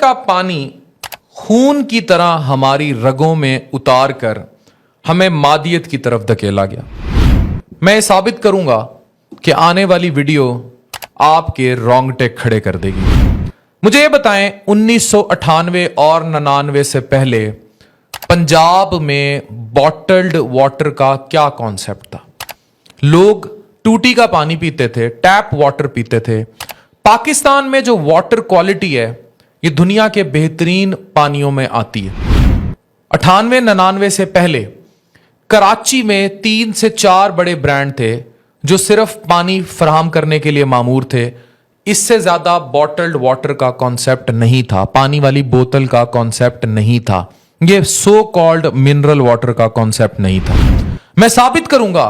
का पानी खून की तरह हमारी रगों में उतार कर हमें मादियत की तरफ धकेला गया। मैं साबित करूंगा कि आने वाली वीडियो आपके रोंगटे खड़े कर देगी। मुझे ये बताएं, 1998 और 99 से पहले पंजाब में बॉटल्ड वाटर का क्या कॉन्सेप्ट था? लोग टूटी का पानी पीते थे, टैप वाटर पीते थे। पाकिस्तान में जो वाटर क्वालिटी है ये दुनिया के बेहतरीन पानियों में आती है। 98-99 से पहले कराची में 3 से 4 बड़े ब्रांड थे जो सिर्फ पानी फराहम करने के लिए मामूर थे। इससे ज्यादा बॉटल्ड वाटर का कॉन्सेप्ट नहीं था, पानी वाली बोतल का कॉन्सेप्ट नहीं था, ये सो कॉल्ड मिनरल वाटर का कॉन्सेप्ट नहीं था। मैं साबित करूंगा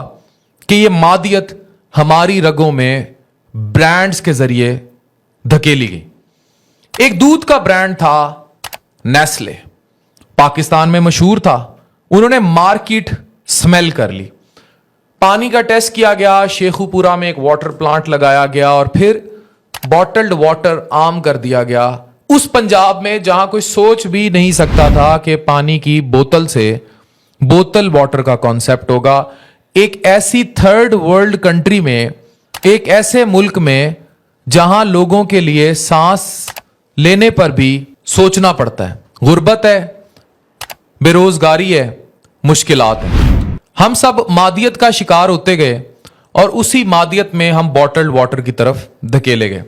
कि ये मादियत हमारी रगों में ब्रांड्स के जरिए धकेली गई। एक दूध का ब्रांड था नेस्ले, पाकिस्तान में मशहूर था। उन्होंने मार्केट स्मेल कर ली, पानी का टेस्ट किया गया, शेखुपुरा में एक वाटर प्लांट लगाया गया और फिर बॉटल्ड वाटर आम कर दिया गया। उस पंजाब में जहां कोई सोच भी नहीं सकता था कि पानी की बोतल से बोतल वाटर का कॉन्सेप्ट होगा। एक ऐसी थर्ड वर्ल्ड कंट्री में, एक ऐसे मुल्क में जहां लोगों के लिए सांस लेने पर भी सोचना पड़ता है, गुर्बत है, बेरोजगारी है, मुश्किलात है। हम सब मादियत का शिकार होते गए और उसी मादियत में हम बॉटल्ड वाटर की तरफ धकेले गए।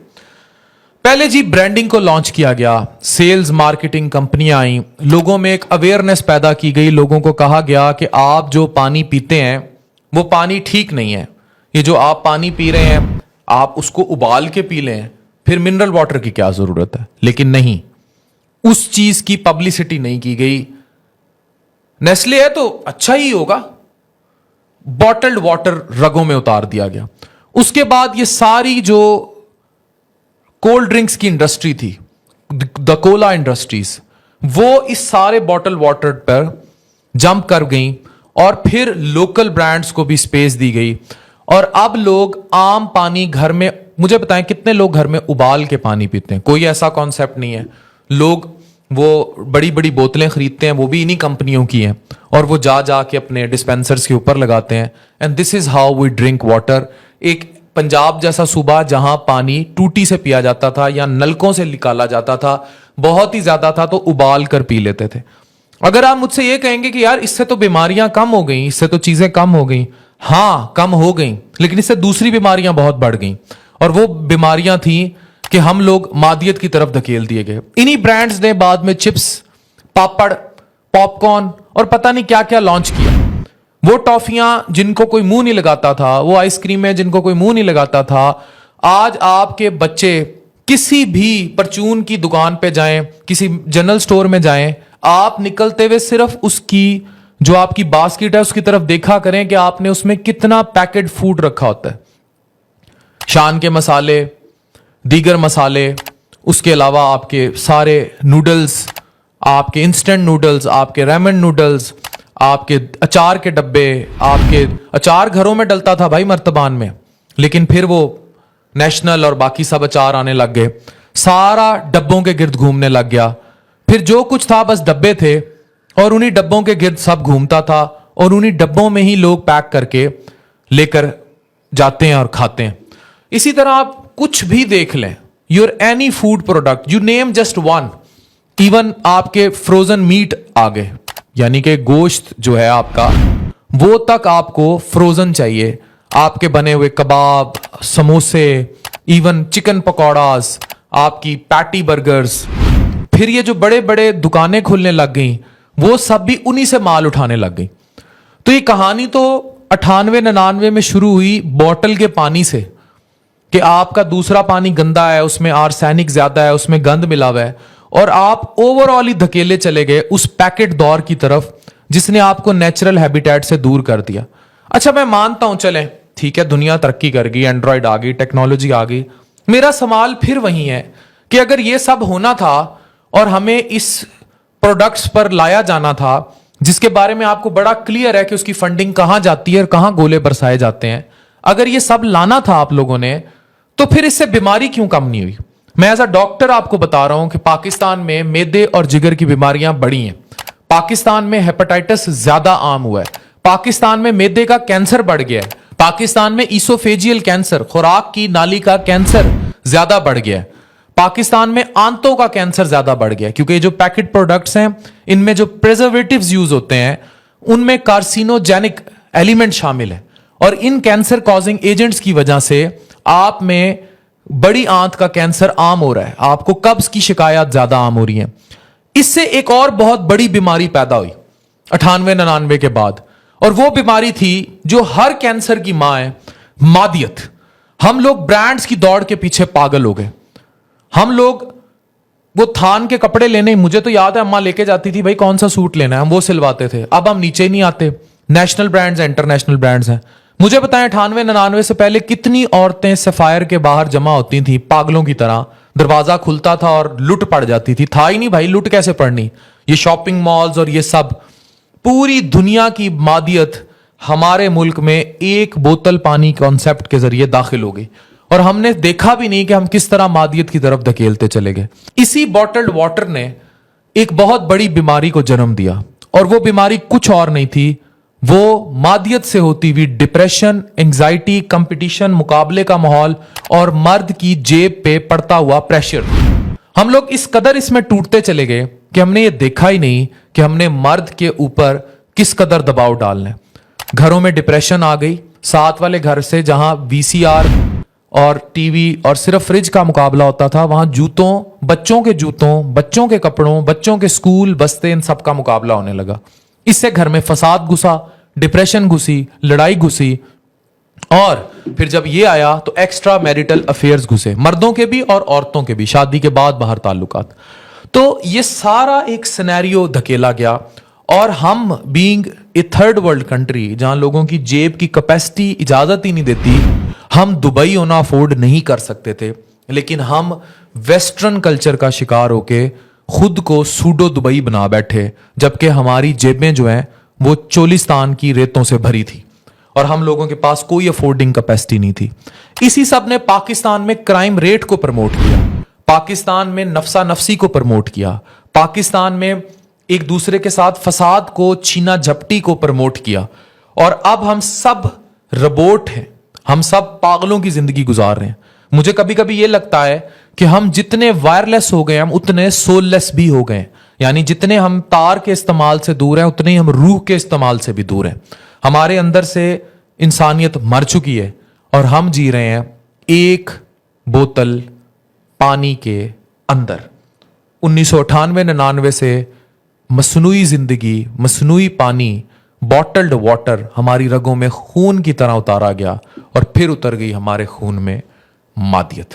पहले जी ब्रांडिंग को लॉन्च किया गया, सेल्स मार्केटिंग कंपनियां आई, लोगों में एक अवेयरनेस पैदा की गई। लोगों को कहा गया कि आप जो पानी पीते हैं वो पानी ठीक नहीं है, ये जो आप पानी पी रहे हैं आप उसको उबाल के पी लें, फिर मिनरल वाटर की क्या जरूरत है। लेकिन नहीं, उस चीज की पब्लिसिटी नहीं की गई। नेस्ले है तो अच्छा ही होगा, बॉटल्ड वाटर रगों में उतार दिया गया। उसके बाद ये सारी जो कोल्ड ड्रिंक्स की इंडस्ट्री थी, द कोला इंडस्ट्रीज, वो इस सारे बॉटल वाटर पर जंप कर गई और फिर लोकल ब्रांड्स को भी स्पेस दी गई। और अब लोग आम पानी घर में, मुझे बताएं कितने लोग घर में उबाल के पानी पीते हैं? कोई ऐसा कॉन्सेप्ट नहीं है। लोग वो बड़ी बड़ी बोतलें खरीदते हैं, वो भी इन्हीं कंपनियों की हैं, और वो जा जा के अपने डिस्पेंसर्स के ऊपर लगाते हैं। And this is how we drink water. एक पंजाब जैसा सूबा जहां पानी टूटी से पिया जाता था या नलकों से निकाला जाता था, बहुत ही ज्यादा था तो उबाल कर पी लेते थे। अगर आप मुझसे ये कहेंगे कि यार इससे तो बीमारियां कम हो गई, इससे तो चीजें कम हो गई, हां कम हो गई, लेकिन इससे दूसरी बीमारियां बहुत बढ़ गई। और वो बीमारियां थी कि हम लोग मादियत की तरफ धकेल दिए गए। इन्हीं ब्रांड्स ने बाद में चिप्स, पापड़, पॉपकॉर्न और पता नहीं क्या क्या लॉन्च किया। वो टॉफियां जिनको कोई मुंह नहीं लगाता था, वो आइसक्रीमें जिनको कोई मुंह नहीं लगाता था, आज आपके बच्चे किसी भी परचून की दुकान पे जाएं, किसी जनरल स्टोर में जाएं, आप निकलते हुए सिर्फ उसकी जो आपकी बास्केट है उसकी तरफ देखा करें कि आपने उसमें कितना पैकेट फूड रखा होता है। शान के मसाले, दीगर मसाले, उसके अलावा आपके सारे नूडल्स, आपके इंस्टेंट नूडल्स, आपके रेमन नूडल्स, आपके अचार के डब्बे। आपके अचार घरों में डलता था भाई मर्तबान में, लेकिन फिर वो नेशनल और बाकी सब अचार आने लग गए, सारा डब्बों के गिर्द घूमने लग गया। फिर जो कुछ था बस डब्बे थे और उन्हीं डब्बों के गिर्द सब घूमता था और उन्हीं डब्बों में ही लोग पैक करके लेकर जाते हैं और खाते हैं। इसी तरह आप कुछ भी देख लें, your any food product, you name just one, even आपके फ्रोजन मीट आ गए, यानी कि गोश्त जो है आपका वो तक आपको फ्रोजन चाहिए। आपके बने हुए कबाब, समोसे, इवन चिकन पकौड़ास, आपकी पैटी बर्गर्स। फिर ये जो बड़े बड़े दुकानें खुलने लग गई वो सब भी उन्हीं से माल उठाने लग गई। तो ये कहानी तो 98-99 में शुरू हुई बॉटल के पानी से कि आपका दूसरा पानी गंदा है, उसमें आर्सेनिक ज्यादा है, उसमें गंद मिला हुआ है, और आप ओवरऑल ही धकेले चले गए उस पैकेट दौर की तरफ जिसने आपको नेचुरल हैबिटेट से दूर कर दिया। अच्छा, मैं मानता हूं, चलें ठीक है, दुनिया तरक्की कर गई, एंड्रॉइड आ गई, टेक्नोलॉजी आ गई। मेरा सवाल फिर वही है कि अगर ये सब होना था और हमें इस प्रोडक्ट्स पर लाया जाना था जिसके बारे में आपको बड़ा क्लियर है कि उसकी फंडिंग कहां जाती है और कहां गोले बरसाए जाते हैं, अगर ये सब लाना था आप लोगों ने, तो फिर इससे बीमारी क्यों कम नहीं हुई? मैं एज अ डॉक्टर आपको बता रहा हूं कि पाकिस्तान में मैदे और जिगर की बीमारियां बढ़ी हैं। पाकिस्तान में हेपेटाइटिस ज्यादा आम हुआ है। पाकिस्तान में मैदे का कैंसर बढ़ गया है। पाकिस्तान में ईसोफेजियल कैंसर, खुराक की नाली का कैंसर ज्यादा बढ़ गया है। पाकिस्तान में आंतों का कैंसर ज्यादा बढ़ गया है, क्योंकि जो पैकेट प्रोडक्ट्स हैं इनमें जो प्रिजर्वेटिव्स यूज होते हैं उनमें कार्सिनोजेनिक एलिमेंट शामिल है, और इन कैंसर कॉजिंग एजेंट्स की वजह से आप में बड़ी आंत का कैंसर आम हो रहा है। आपको कब्ज की शिकायत ज्यादा आम हो रही है। इससे एक और बहुत बड़ी बीमारी पैदा हुई 98-99 के बाद, और वो बीमारी थी जो हर कैंसर की मां है, मादियत। हम लोग ब्रांड्स की दौड़ के पीछे पागल हो गए। हम लोग वो थान के कपड़े लेने, मुझे तो याद है अम्मा लेके जाती थी, भाई कौन सा सूट लेना है, हम वो सिलवाते थे। अब हम नीचे नहीं आते। नेशनल ब्रांड्स हैं, इंटरनेशनल ब्रांड्स हैं। मुझे बताएं 98-99 से पहले कितनी औरतें सफायर के बाहर जमा होती थी पागलों की तरह। दरवाजा खुलता था और लुट पड़ जाती थी। था ही नहीं भाई, लुट कैसे पड़नी। ये शॉपिंग मॉल्स और ये सब, पूरी दुनिया की मादियत हमारे मुल्क में एक बोतल पानी कॉन्सेप्ट के जरिए दाखिल हो गई, और हमने देखा भी नहीं कि हम किस तरह मादियत की तरफ धकेलते चले गए। इसी बॉटल्ड वाटर ने एक बहुत बड़ी बीमारी को जन्म दिया, और वो बीमारी कुछ और नहीं थी, वो मादियत से होती हुई डिप्रेशन, एंजाइटी, कंपटीशन, मुकाबले का माहौल और मर्द की जेब पे पड़ता हुआ प्रेशर। हम लोग इस कदर इसमें टूटते चले गए कि हमने ये देखा ही नहीं कि हमने मर्द के ऊपर किस कदर दबाव डालना है। घरों में डिप्रेशन आ गई। साथ वाले घर से जहां वीसीआर और टीवी और सिर्फ फ्रिज का मुकाबला होता था, वहां जूतों, बच्चों के कपड़ों, बच्चों के स्कूल, बस्ते, इन सब का मुकाबला होने लगा। इससे घर में फसाद घुसा, डिप्रेशन घुसी, लड़ाई घुसी, और फिर जब ये आया तो एक्स्ट्रा मैरिटल अफेयर्स घुसे, मर्दों के भी और औरतों के भी, शादी के बाद बाहर ताल्लुकात। तो ये सारा एक सिनेरियो धकेला गया, और हम being a third world country, जहां लोगों की जेब की कैपेसिटी इजाजत ही नहीं देती, हम दुबई होना अफोर्ड नहीं कर सकते थे, लेकिन हम वेस्टर्न कल्चर का शिकार होके खुद को सूडो दुबई बना बैठे, जबकि हमारी जेबें जो हैं वो चोलिस्तान की रेतों से भरी थी, और हम लोगों के पास कोई अफोर्डिंग कैपेसिटी नहीं थी। इसी सब ने पाकिस्तान में क्राइम रेट को प्रमोट किया, पाकिस्तान में नफसा नफसी को प्रमोट किया, पाकिस्तान में एक दूसरे के साथ फसाद को, छीना झपटी को प्रमोट किया, और अब हम सब रोबोट हैं, हम सब पागलों की जिंदगी गुजार रहे हैं। मुझे कभी कभी यह लगता है कि हम जितने वायरलेस हो गए, हम उतने सोललेस भी हो गए। यानी जितने हम तार के इस्तेमाल से दूर हैं, उतने ही हम रूह के इस्तेमाल से भी दूर हैं। हमारे अंदर से इंसानियत मर चुकी है, और हम जी रहे हैं एक बोतल पानी के अंदर। 1998-99 से मसनूई जिंदगी, मसनूई पानी, बॉटल्ड वाटर हमारी रगों में खून की तरह उतारा गया, और फिर उतर गई हमारे खून में मादियत।